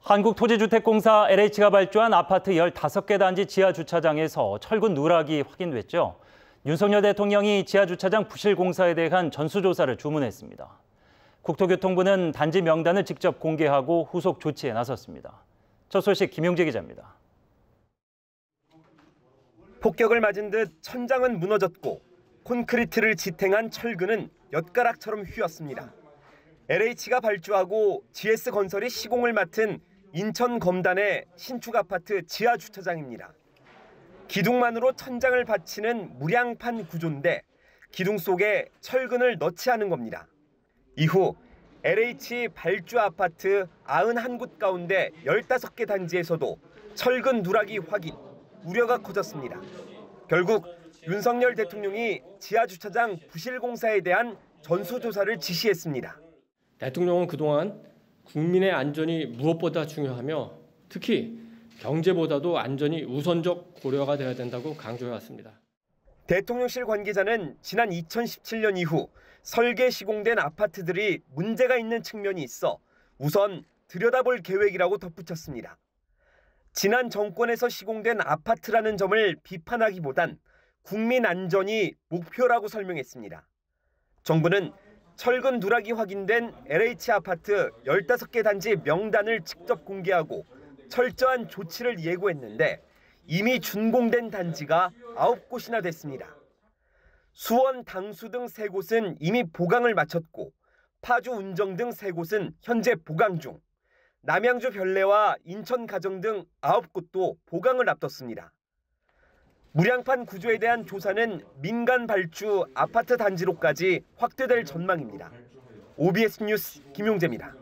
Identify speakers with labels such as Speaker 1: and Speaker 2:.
Speaker 1: 한국토지주택공사 LH가 발주한 아파트 15개 단지 지하주차장에서 철근 누락이 확인됐죠. 윤석열 대통령이 지하주차장 부실 공사에 대한 전수조사를 주문했습니다. 국토교통부는 단지 명단을 직접 공개하고 후속 조치에 나섰습니다. 첫 소식 김용재 기자입니다.
Speaker 2: 폭격을 맞은 듯 천장은 무너졌고 콘크리트를 지탱한 철근은 엿가락처럼 휘었습니다. LH가 발주하고 GS건설이 시공을 맡은 인천 검단의 신축 아파트 지하주차장입니다. 기둥만으로 천장을 받치는 무량판 구조인데 기둥 속에 철근을 넣지 않은 겁니다. 이후 LH 발주 아파트 91곳 가운데 15개 단지에서도 철근 누락이 확인, 우려가 커졌습니다. 결국 윤석열 대통령이 지하주차장 부실 공사에 대한 전수조사를 지시했습니다.
Speaker 3: 대통령은 그동안 국민의 안전이 무엇보다 중요하며 특히 경제보다도 안전이 우선적 고려가 되어야 된다고 강조해왔습니다.
Speaker 2: 대통령실 관계자는 지난 2017년 이후 설계 시공된 아파트들이 문제가 있는 측면이 있어 우선 들여다볼 계획이라고 덧붙였습니다. 지난 정권에서 시공된 아파트라는 점을 비판하기보단 국민 안전이 목표라고 설명했습니다. 정부는 철근 누락이 확인된 LH 아파트 15개 단지 명단을 직접 공개하고 철저한 조치를 예고했는데 이미 준공된 단지가 9곳이나 됐습니다. 수원, 당수 등 3곳은 이미 보강을 마쳤고 파주, 운정 등 3곳은 현재 보강 중, 남양주 별내와 인천 가정 등 9곳도 보강을 앞뒀습니다. 무량판 구조에 대한 조사는 민간 발주 아파트 단지로까지 확대될 전망입니다. OBS 뉴스 김용재입니다.